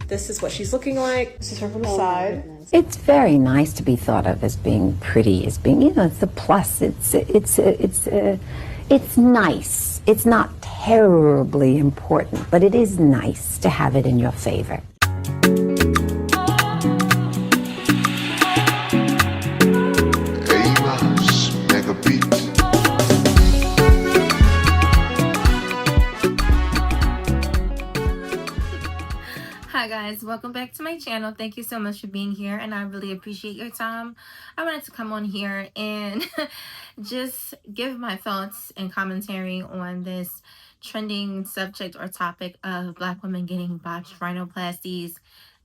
This is what she's looking like. This is her from the side. It's very nice to be thought of as being pretty, as being, you know, it's a plus. It's nice. It's not terribly important, but it is nice to have it in your favor. Hi guys, welcome back to my channel. Thank you so much for being here and I really appreciate your time. I wanted to come on here and just give my thoughts and commentary on this trending subject or topic of Black women getting botched rhinoplasties.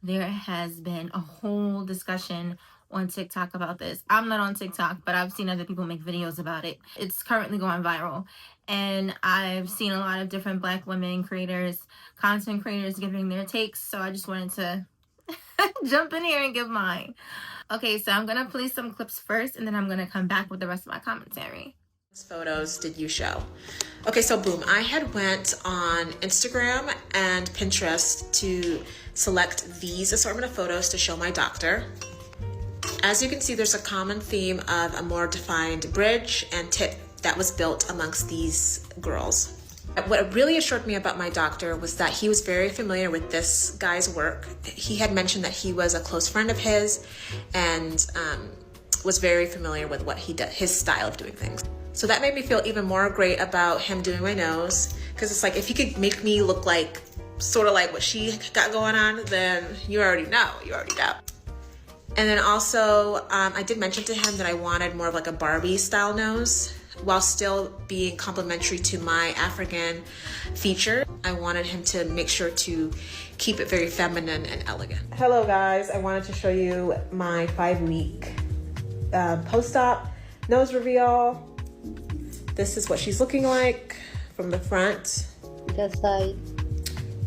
There has been a whole discussion on TikTok about this. I'm not on TikTok, but I've seen other people make videos about it. It's currently going viral. And I've seen a lot of different Black women creators, content creators giving their takes. So I just wanted to jump in here and give mine. Okay, so I'm going to play some clips first and then I'm going to come back with the rest of my commentary. What photos did you show? Okay, so boom, I had went on Instagram and Pinterest to select these assortment of photos to show my doctor. As you can see, there's a common theme of a more defined bridge and tip that was built amongst these girls. What really assured me about my doctor was that he was very familiar with this guy's work. He had mentioned that he was a close friend of his and was very familiar with what he did, his style of doing things. So that made me feel even more great about him doing my nose, because it's like, if he could make me look like, sort of like what she got going on, then you already know. And then also, I did mention to him that I wanted more of like a Barbie style nose, while still being complimentary to my African feature. I wanted him to make sure to keep it very feminine and elegant. Hello guys, I wanted to show you my 5-week post-op nose reveal. This is what she's looking like from the front. That side.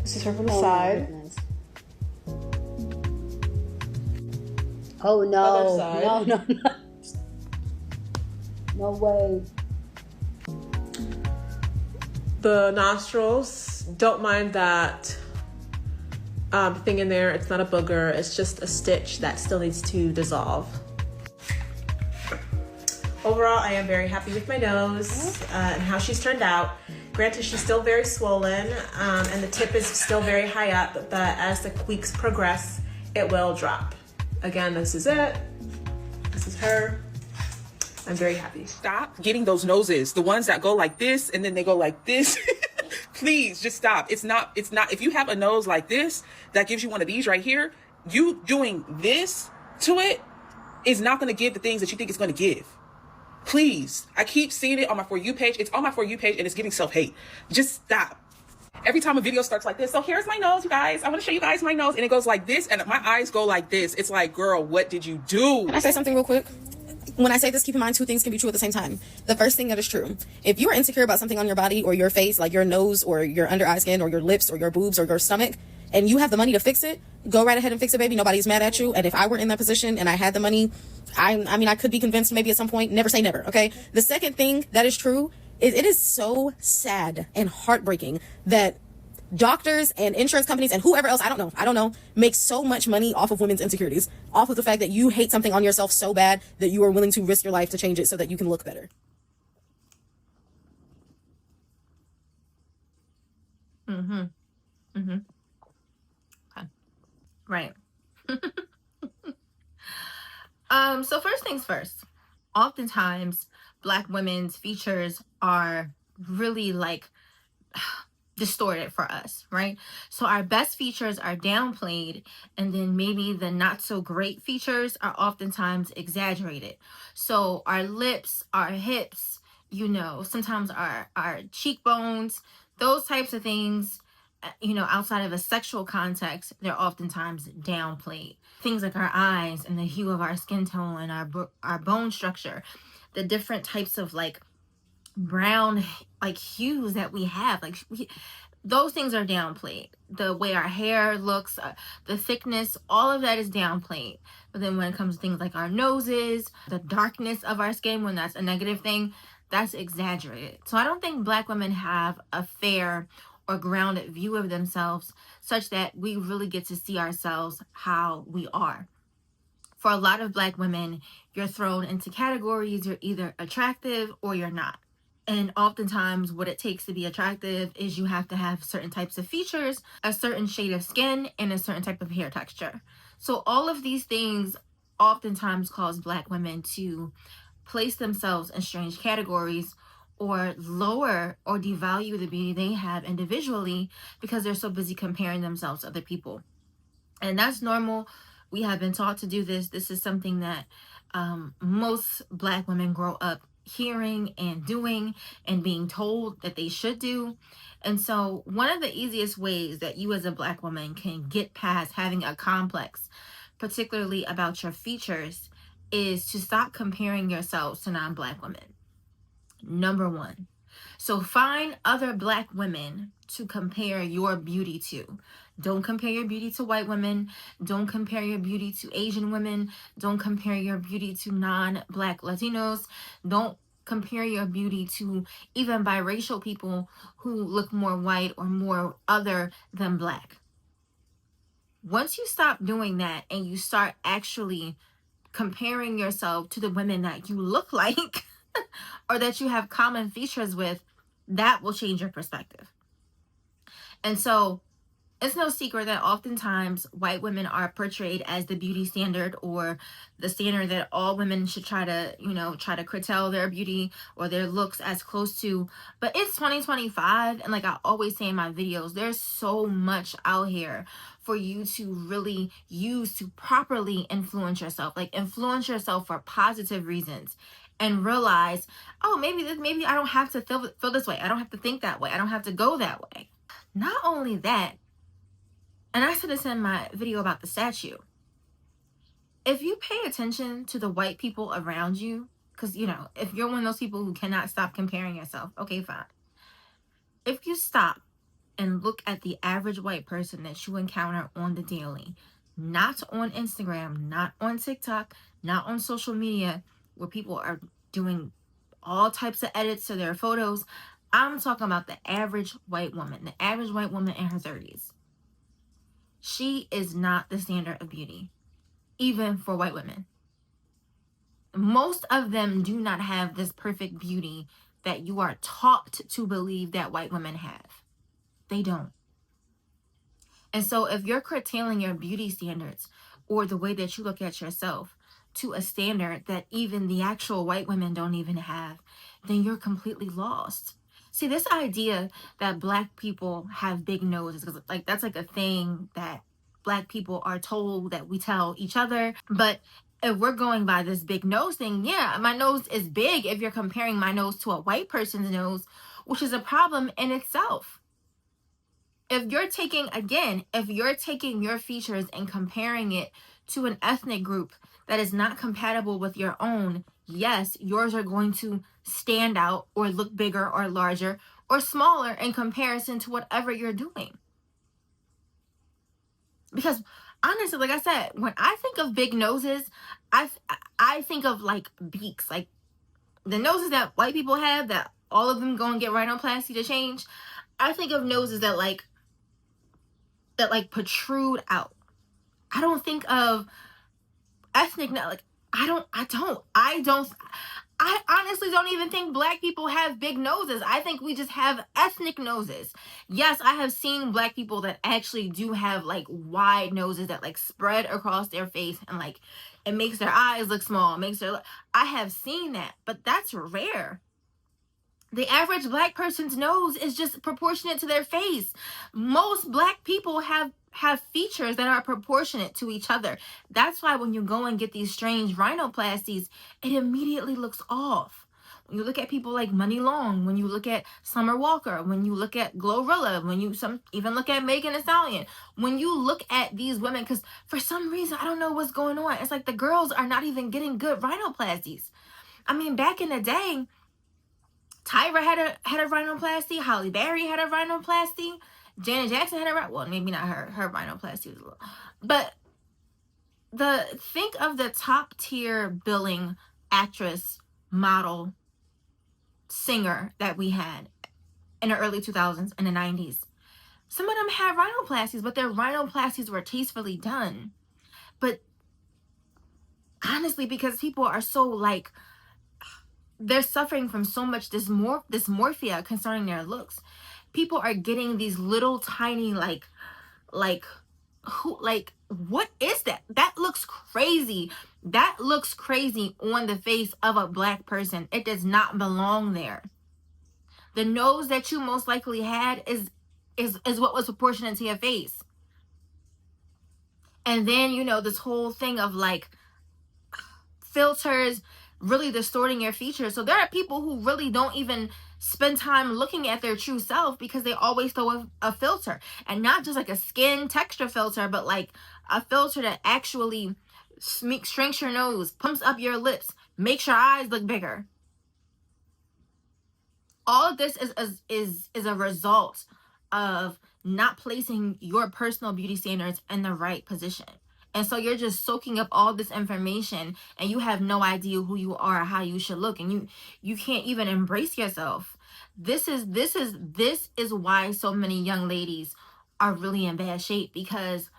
This is her from the side. Oh no, Other side. no. No way. The nostrils, don't mind that thing in there. It's not a booger, it's just a stitch that still needs to dissolve. Overall, I am very happy with my nose and how she's turned out. Granted, she's still very swollen and the tip is still very high up, but as the weeks progress, it will drop. Again, this is it. This is her. I'm very happy. Stop getting those noses, the ones that go like this and then they go like this. Please just stop. It's not, if you have a nose like this that gives you one of these right here, you doing this to it is not going to give the things that you think it's going to give. Please. I keep seeing it on my For You page. It's on my For You page and it's giving self-hate. Just stop. Every time a video starts like this, so here's my nose, you guys. I want to show you guys my nose. And it goes like this and my eyes go like this. It's like, girl, what did you do? Can I say something real quick? When I say this, keep in mind two things can be true at the same time. The first thing that is true, if you are insecure about something on your body or your face, like your nose or your under eye skin or your lips or your boobs or your stomach, and you have the money to fix it, go right ahead and fix it, baby. Nobody's mad at you. And if I were in that position and I had the money, I mean, I could be convinced maybe at some point. Never say never, okay? The second thing that is true is it is so sad and heartbreaking that doctors and insurance companies and whoever else, I don't know, make so much money off of women's insecurities, off of the fact that you hate something on yourself so bad that you are willing to risk your life to change it so that you can look better. Okay. Right. So first things first, oftentimes Black women's features are really like distorted for us, right? So our best features are downplayed and then maybe the not so great features are oftentimes exaggerated. So our lips, our hips, you know, sometimes our cheekbones, those types of things, you know, outside of a sexual context, they're oftentimes downplayed. Things like our eyes and the hue of our skin tone and our bone structure, the different types of like brown like hues that we have, like those things are downplayed. The way our hair looks, the thickness, all of that is downplayed. But then when it comes to things like our noses, the darkness of our skin, when that's a negative thing, that's exaggerated. So I don't think Black women have a fair or grounded view of themselves, such that we really get to see ourselves how we are. For a lot of Black women, you're thrown into categories. You're either attractive or you're not. And oftentimes what it takes to be attractive is you have to have certain types of features, a certain shade of skin, and a certain type of hair texture. So all of these things oftentimes cause Black women to place themselves in strange categories or lower or devalue the beauty they have individually because they're so busy comparing themselves to other people. And that's normal. We have been taught to do this. This is something that most Black women grow up hearing and doing and being told that they should do. And so one of the easiest ways that you as a Black woman can get past having a complex, particularly about your features, is to stop comparing yourselves to non-Black women. Number one. So find other Black women to compare your beauty to. Don't compare your beauty to white women. Don't compare your beauty to Asian women. Don't compare your beauty to non-Black Latinos. Don't compare your beauty to even biracial people who look more white or more other than Black. Once you stop doing that and you start actually comparing yourself to the women that you look like or that you have common features with, that will change your perspective. And so it's no secret that oftentimes white women are portrayed as the beauty standard, or the standard that all women should try to curtail their beauty or their looks as close to. But it's 2025, and like I always say in my videos, there's so much out here for you to really use to properly influence yourself, like influence yourself for positive reasons, and realize, oh, maybe I don't have to feel this way. I don't have to think that way. I don't have to go that way. Not only that, and I said this in my video about the statue, if you pay attention to the white people around you, because, if you're one of those people who cannot stop comparing yourself, okay, fine. If you stop and look at the average white person that you encounter on the daily, not on Instagram, not on TikTok, not on social media, where people are doing all types of edits to their photos, I'm talking about the average white woman in her 30s. She is not the standard of beauty, even for white women. Most of them do not have this perfect beauty that you are taught to believe that white women have. They don't. And so if you're curtailing your beauty standards or the way that you look at yourself to a standard that even the actual white women don't even have, then you're completely lost. See, this idea that Black people have big noses, because that's like a thing that Black people are told that we tell each other. But if we're going by this big nose thing, yeah, my nose is big if you're comparing my nose to a white person's nose, which is a problem in itself. If you're taking your features and comparing it to an ethnic group that is not compatible with your own, yes, yours are going to stand out or look bigger or larger or smaller in comparison to whatever you're doing. Because honestly, like I said, when I think of big noses, I think of like beaks, like the noses that white people have that all of them go and get rhinoplasty to change. I think of noses that protrude out. I don't think of ethnic, like I honestly don't even think Black people have big noses. I think we just have ethnic noses. Yes, I have seen Black people that actually do have like wide noses that like spread across their face and like it makes their eyes look small. I have seen that, but that's rare. The average Black person's nose is just proportionate to their face. Most Black people have features that are proportionate to each other. That's why when you go and get these strange rhinoplasties, it immediately looks off. When you look at people like Money Long, when you look at Summer Walker, when you look at Glorilla, when you even look at Megan Thee Stallion, when you look at these women, because for some reason, I don't know what's going on. It's like the girls are not even getting good rhinoplasties. I mean, back in the day, Tyra had a rhinoplasty. Halle Berry had a rhinoplasty. Janet Jackson had a maybe not her rhinoplasty was a little, but think of the top tier billing actress, model, singer that we had in the early 2000s and the 90s. Some of them had rhinoplasties, but their rhinoplasties were tastefully done. But honestly, because people are so like, they're suffering from so much dysmorphia concerning their looks. People are getting these little tiny like what is that? That looks crazy. That looks crazy on the face of a black person. It does not belong there. The nose that you most likely had is what was proportionate to your face. And then, you know, this whole thing of like filters really distorting your features. So there are people who really don't even spend time looking at their true self because they always throw a filter, and not just like a skin texture filter, but like a filter that actually shrinks your nose, pumps up your lips, makes your eyes look bigger. All of this is a result of not placing your personal beauty standards in the right position. And so you're just soaking up all this information and you have no idea who you are or how you should look, and you can't even embrace yourself. This is why so many young ladies are really in bad shape, because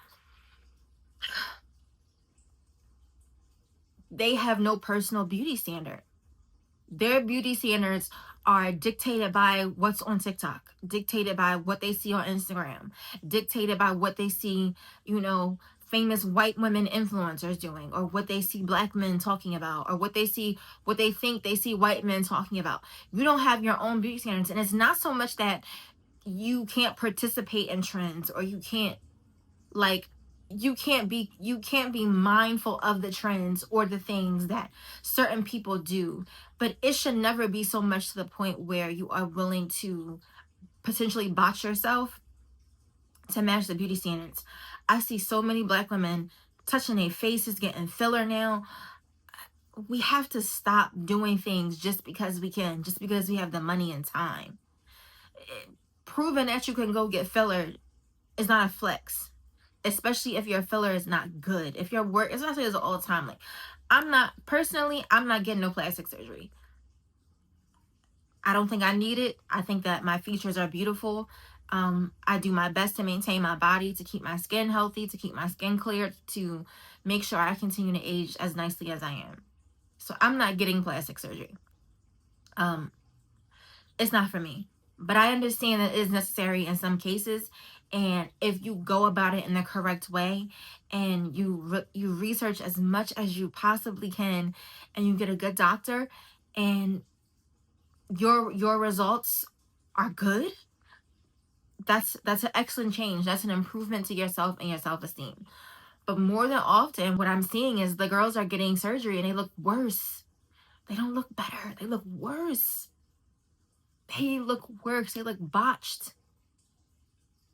they have no personal beauty standard. Their beauty standards are dictated by what's on TikTok, dictated by what they see on Instagram, dictated by what they see, you know, famous white women influencers doing, or what they see black men talking about, or what they think they see white men talking about. You don't have your own beauty standards. And it's not so much that you can't participate in trends, or you can't be mindful of the trends or the things that certain people do, but it should never be so much to the point where you are willing to potentially botch yourself to match the beauty standards. I see so many black women touching their faces, getting filler now. We have to stop doing things just because we can, just because we have the money and time. Proving that you can go get filler is not a flex, especially if your filler is not good. If your work, especially as all the time, like I'm not getting no plastic surgery. I don't think I need it. I think that my features are beautiful. I do my best to maintain my body, to keep my skin healthy, to keep my skin clear, to make sure I continue to age as nicely as I am. So I'm not getting plastic surgery. It's not for me, but I understand that it is necessary in some cases. And if you go about it in the correct way, and you research as much as you possibly can, and you get a good doctor, and your results are good, that's an excellent change. That's an improvement to yourself and your self-esteem. But more than often, what I'm seeing is the girls are getting surgery and they look worse. They don't look better. They look worse. They look worse. They look botched.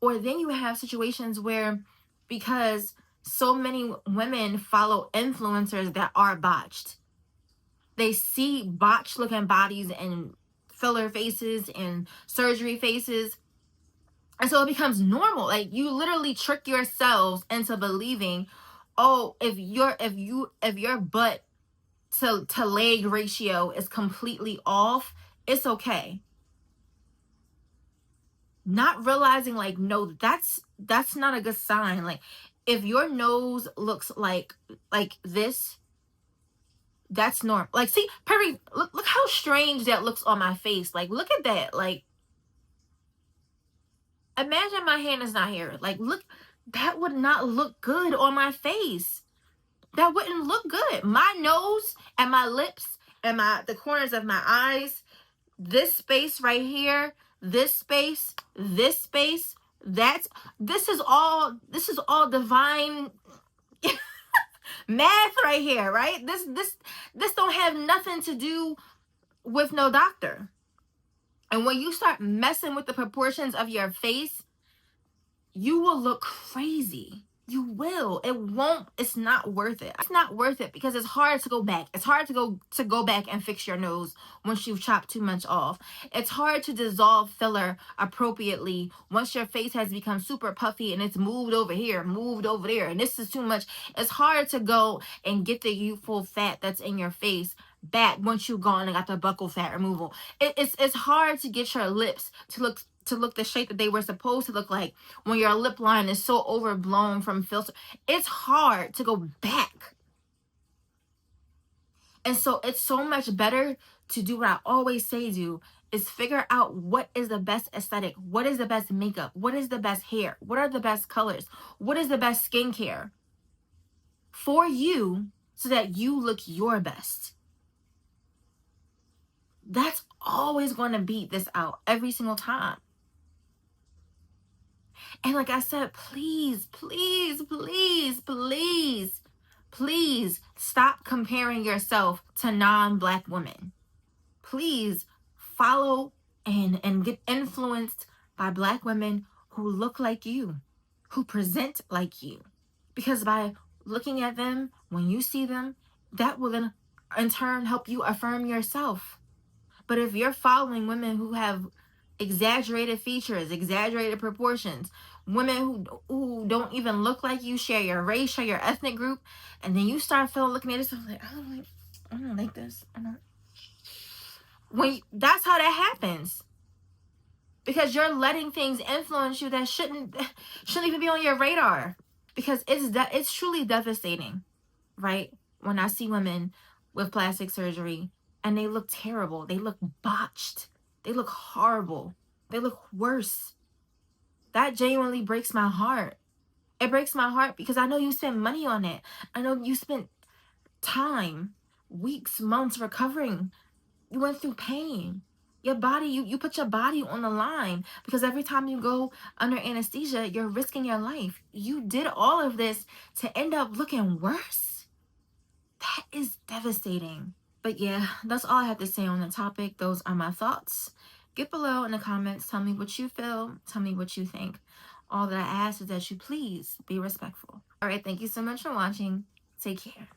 Or then you have situations where, because so many women follow influencers that are botched, they see botched looking bodies and filler faces and surgery faces, and so it becomes normal. Like, you literally trick yourselves into believing, oh, if your butt to leg ratio is completely off, it's okay. Not realizing, like, no, that's not a good sign. Like, if your nose looks like this, that's normal. Like, see, Perry, look how strange that looks on my face. Like, look at that. Like, imagine my hand is not here. Like, look, that would not look good on my face. That wouldn't look good. My nose and my lips and the corners of my eyes, this space right here, this space, this is all divine math right here, right? This don't have nothing to do with no doctor. And when you start messing with the proportions of your face, you will look crazy. You will. It won't. It's not worth it. It's not worth it because it's hard to go back. It's hard to go back and fix your nose once you've chopped too much off. It's hard to dissolve filler appropriately once your face has become super puffy and it's moved over here, moved over there, and this is too much. It's hard to go and get the youthful fat that's in your face back once you've gone and got the buccal fat removal. It's hard to get your lips to look to look the shape that they were supposed to look like, when your lip line is so overblown from filter, it's hard to go back. And so it's so much better to do what I always say do, is figure out what is the best aesthetic, what is the best makeup, what is the best hair, what are the best colors, what is the best skincare for you so that you look your best. That's always going to beat this out every single time. And like I said, please, please, please, please, please stop comparing yourself to non-Black women. Please follow and get influenced by Black women who look like you, who present like you. Because by looking at them, when you see them, that will then in turn help you affirm yourself. But if you're following women who have exaggerated features, exaggerated proportions, women who don't even look like you, share your race, share your ethnic group, and then you start looking at yourself like, I don't like this. That's how that happens. Because you're letting things influence you that shouldn't even be on your radar. Because it's truly devastating, right? When I see women with plastic surgery and they look terrible, they look botched, they look horrible, they look worse. That genuinely breaks my heart. It breaks my heart because I know you spent money on it. I know you spent time, weeks, months recovering. You went through pain. Your body, you put your body on the line because every time you go under anesthesia, you're risking your life. You did all of this to end up looking worse. That is devastating. But yeah, that's all I have to say on the topic. Those are my thoughts. Get below in the comments. Tell me what you feel. Tell me what you think. All that I ask is that you please be respectful. All right, thank you so much for watching. Take care.